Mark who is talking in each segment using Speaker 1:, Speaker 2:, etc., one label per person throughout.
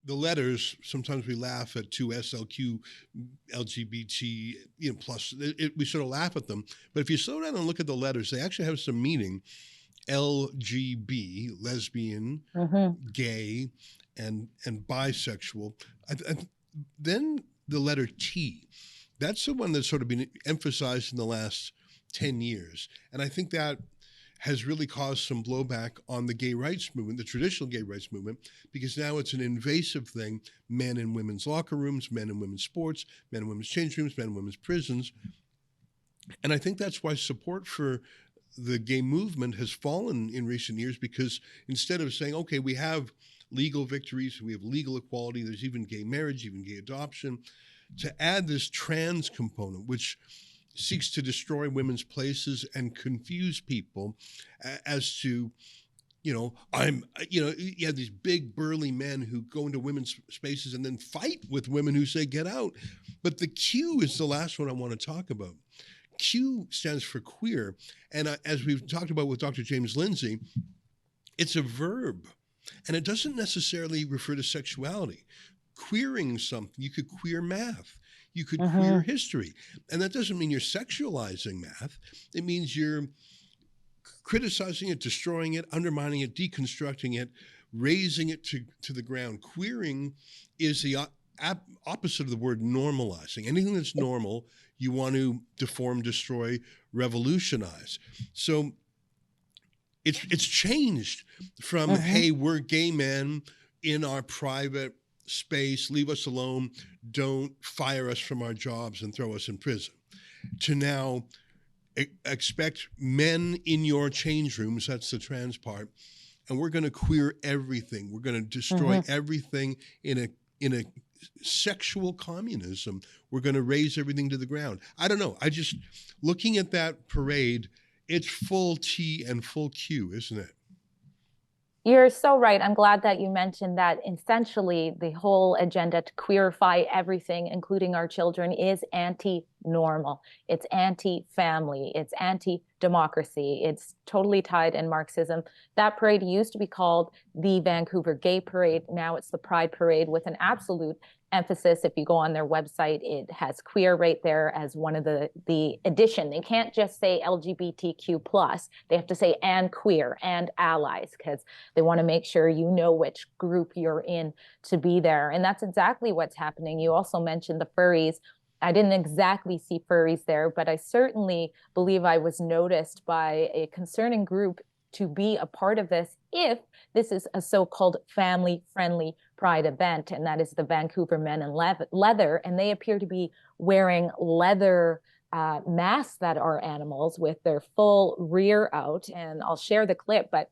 Speaker 1: the letters, sometimes we laugh at 2SLQ, LGBT, plus we sort of laugh at them. But if you slow down and look at the letters, they actually have some meaning. LGB, lesbian, gay, and bisexual. Then the letter T, that's the one that's sort of been emphasized in the last 10 years. And I think that has really caused some blowback on the gay rights movement, the traditional gay rights movement, because now it's an invasive thing. Men in women's locker rooms, men in women's sports, men in women's change rooms, men in women's prisons. And I think that's why support for the gay movement has fallen in recent years, because instead of saying, okay, we have legal victories, we have legal equality, there's even gay marriage, even gay adoption, to add this trans component, which seeks to destroy women's places and confuse people as to, you have these big burly men who go into women's spaces and then fight with women who say, get out. But the Q is the last one I want to talk about. Q stands for queer. And as we've talked about with Dr. James Lindsay, it's a verb. And it doesn't necessarily refer to sexuality. Queering something, you could queer math. You could queer history. And that doesn't mean you're sexualizing math. It means you're criticizing it, destroying it, undermining it, deconstructing it, raising it to the ground. Queering is the opposite of the word normalizing. Anything that's normal, you want to deform, destroy, revolutionize. So it's changed from, hey, we're gay men in our private space, leave us alone, don't fire us from our jobs and throw us in prison, to now expect men in your change rooms, that's the trans part, and we're going to queer everything. We're going to destroy everything in a sexual communism. We're going to raise everything to the ground. I don't know. Looking at that parade, it's full T and full Q, isn't it?
Speaker 2: You're so right. I'm glad that you mentioned that. Essentially, the whole agenda to queerify everything, including our children, is anti-normal. It's anti-family. It's anti-democracy. It's totally tied in Marxism. That parade used to be called the Vancouver Gay Parade. Now it's the Pride Parade, with an absolute emphasis. If you go on their website, it has queer right there as one of the addition. They can't just say LGBTQ plus. They have to say and queer and allies, because they want to make sure you know which group you're in to be there. And that's exactly what's happening. You also mentioned the furries. I didn't exactly see furries there, but I certainly believe I was noticed by a concerning group to be a part of this, if this is a so-called family-friendly Pride event, and that is the Vancouver Men in Leather, and they appear to be wearing leather masks that are animals with their full rear out, and I'll share the clip, but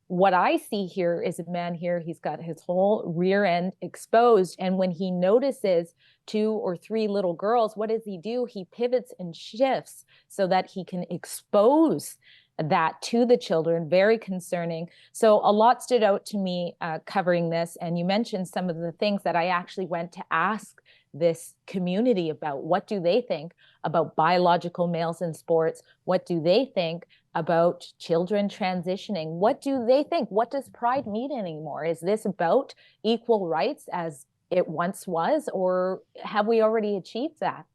Speaker 2: what I see here is a man here, he's got his whole rear end exposed, and when he notices 2 or 3 little girls, what does he do? He pivots and shifts so that he can expose that to the children. Very concerning. So a lot stood out to me covering this, and you mentioned some of the things that I actually went to ask this community about. What do they think about biological males in sports? What do they think about children transitioning? What do they think? What does Pride mean anymore? Is this about equal rights as it once was, or have we already achieved that?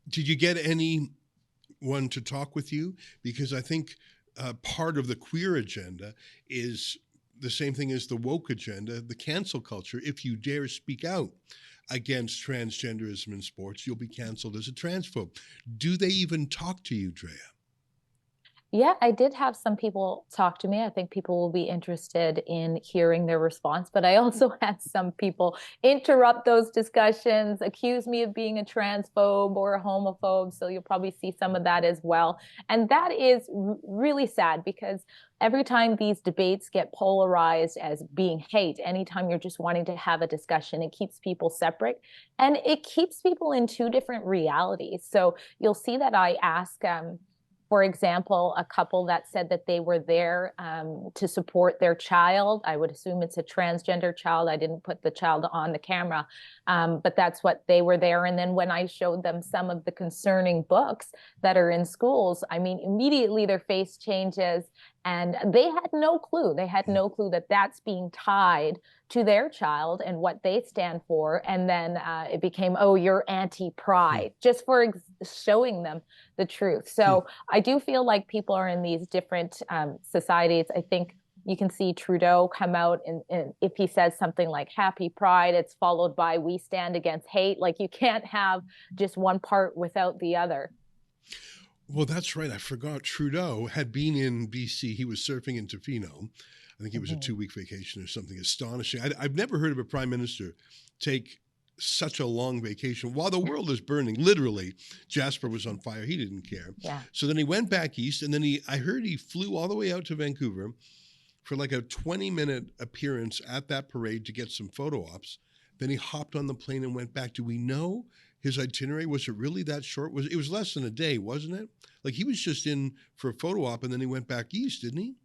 Speaker 1: Did you get anyone to talk with you? Because I think part of the queer agenda is the same thing as the woke agenda, the cancel culture. If you dare speak out against transgenderism in sports, you'll be canceled as a transphobe. Do they even talk to you, Drea?
Speaker 2: Yeah, I did have some people talk to me. I think people will be interested in hearing their response, but I also had some people interrupt those discussions, accuse me of being a transphobe or a homophobe. So you'll probably see some of that as well. And that is really sad, because every time these debates get polarized as being hate, anytime you're just wanting to have a discussion, it keeps people separate, and it keeps people in 2 different realities. So you'll see that I ask, for example, a couple that said that they were there to support their child. I would assume it's a transgender child. I didn't put the child on the camera, but that's what they were there. And then when I showed them some of the concerning books that are in schools, I mean, immediately their face changes And they had no clue. They had no clue that that's being tied to their child and what they stand for. And then it became, oh, you're anti-pride, just for showing them the truth. So I do feel like people are in these different societies. I think you can see Trudeau come out and if he says something like happy pride, it's followed by we stand against hate. Like you can't have just one part without the other.
Speaker 1: Well, that's right. I forgot Trudeau had been in BC. He was surfing in Tofino. I think it was a 2-week vacation or something astonishing. I've never heard of a prime minister take such a long vacation while the world is burning. Literally, Jasper was on fire. He didn't care.
Speaker 2: Yeah.
Speaker 1: So then he went back east, and then I heard he flew all the way out to Vancouver for like a 20-minute appearance at that parade to get some photo ops. Then he hopped on the plane and went back. Do we know his itinerary? Was it really that short? It was less than a day, wasn't it? Like he was just in for a photo op and then he went back east, didn't he?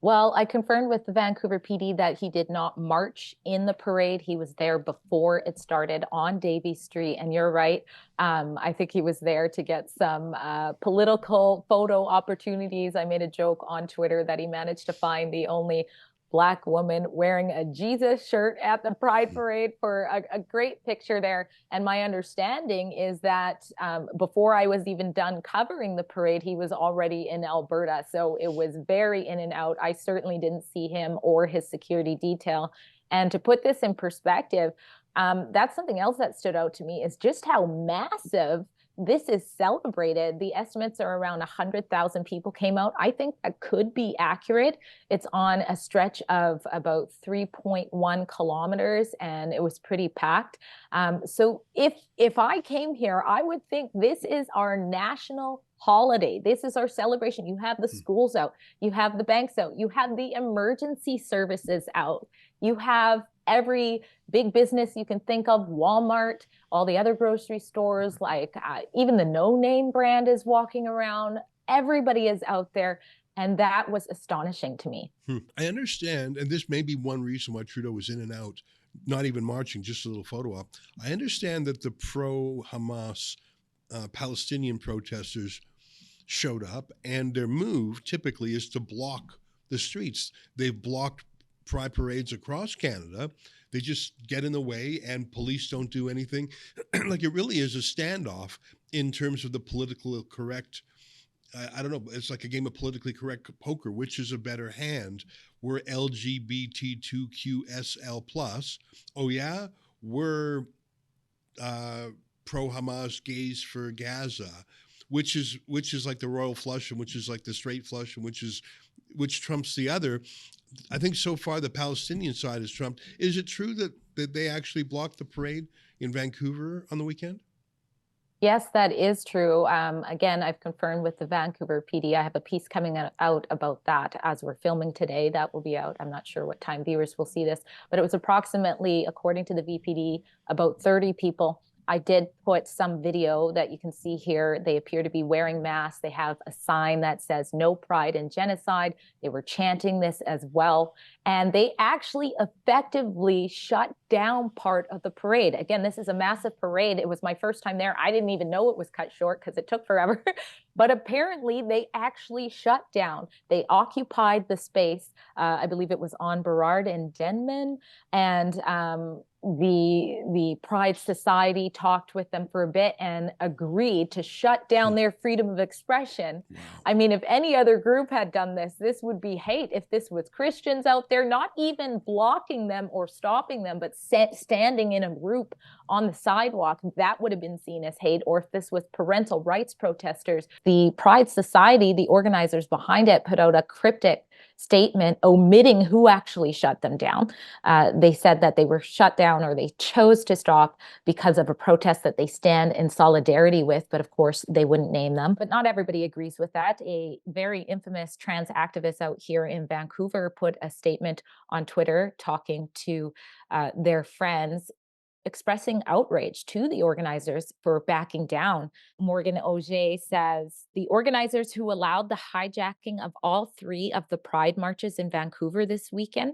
Speaker 2: Well, I confirmed with the Vancouver PD that he did not march in the parade. He was there before it started on Davie Street. And you're right. I think he was there to get some political photo opportunities. I made a joke on Twitter that he managed to find the only Black woman wearing a Jesus shirt at the Pride Parade for a great picture there. And my understanding is that before I was even done covering the parade, he was already in Alberta. So it was very in and out. I certainly didn't see him or his security detail. And to put this in perspective, that's something else that stood out to me is just how massive this is celebrated. The estimates are around 100,000 people came out. I think that could be accurate. It's on a stretch of about 3.1 kilometers, and it was pretty packed. So if I came here, I would think this is our national holiday. This is our celebration. You have the schools out, you have the banks out, you have the emergency services out, you have every big business you can think of, Walmart, all the other grocery stores, like even the No Name brand is walking around. Everybody is out there. And that was astonishing to me.
Speaker 1: I understand. And this may be one reason why Trudeau was in and out, not even marching, just a little photo op. I understand that the pro-Hamas Palestinian protesters showed up, and their move typically is to block the streets. They've blocked pride parades across Canada. They just get in the way and police don't do anything. Like it really is a standoff in terms of the politically correct. I don't know. It's like a game of politically correct poker. Which is a better hand? We're LGBTQ2QSL plus. Oh yeah, we're pro-Hamas, gays for Gaza. Which is like the royal flush and which is like the straight flush and which trumps the other. I think so far the Palestinian side is trumped. Is it true that they actually blocked the parade in Vancouver on the weekend?
Speaker 2: Yes, that is true. Again, I've confirmed with the Vancouver PD. I have a piece coming out about that as we're filming today. That will be out. I'm not sure what time viewers will see this, but it was approximately, according to the VPD, about 30 people. I did put some video that you can see here. They appear to be wearing masks. They have a sign that says no pride in genocide. They were chanting this as well. And they actually effectively shut down part of the parade. Again, this is a massive parade. It was my first time there. I didn't even know it was cut short because it took forever. But apparently they actually shut down. They occupied the space. I believe it was on Burrard and Denman. And the Pride Society talked with them for a bit and agreed to shut down their freedom of expression. Wow. I mean, if any other group had done this, this would be hate. If this was Christians out there, not even blocking them or stopping them, but standing in a group on the sidewalk, that would have been seen as hate. Or if this was parental rights protesters, the Pride Society, the organizers behind it, put out a cryptic statement omitting who actually shut them down. They said that they were shut down or they chose to stop because of a protest that they stand in solidarity with, but of course they wouldn't name them. But not everybody agrees with that. A very infamous trans activist out here in Vancouver put a statement on Twitter talking to their friends, expressing outrage to the organizers for backing down. Morgan Auger says the organizers who allowed the hijacking of all 3 of the Pride marches in Vancouver this weekend,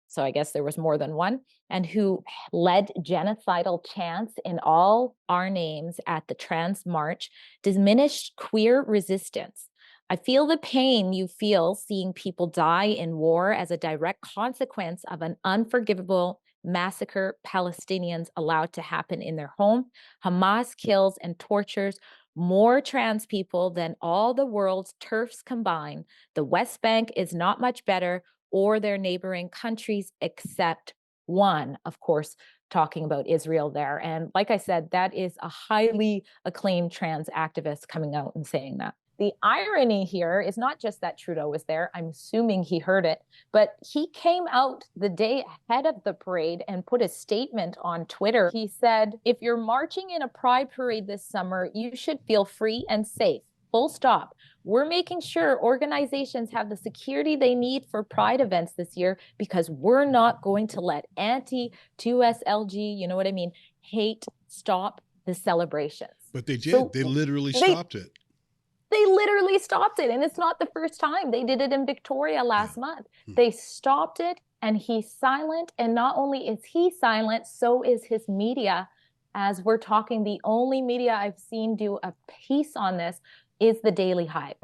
Speaker 2: so I guess there was more than one, and who led genocidal chants in all our names at the trans march, diminished queer resistance I feel the pain you feel seeing people die in war as a direct consequence of an unforgivable massacre Palestinians allowed to happen in their home. Hamas kills and tortures more trans people than all the world's TERFs combined. The West Bank is not much better, or their neighboring countries, except one, of course, talking about Israel there. And like I said, that is a highly acclaimed trans activist coming out and saying that. The irony here is not just that Trudeau was there, I'm assuming he heard it, but he came out the day ahead of the parade and put a statement on Twitter. He said, if you're marching in a pride parade this summer, you should feel free and safe. Full stop. We're making sure organizations have the security they need for pride events this year because we're not going to let anti-2SLG, you know what I mean, hate stop the celebrations.
Speaker 1: But they did. So they literally stopped it.
Speaker 2: They literally stopped it. And it's not the first time. They did it in Victoria last month. They stopped it and he's silent. And not only is he silent, so is his media. As we're talking, the only media I've seen do a piece on this is the Daily Hive.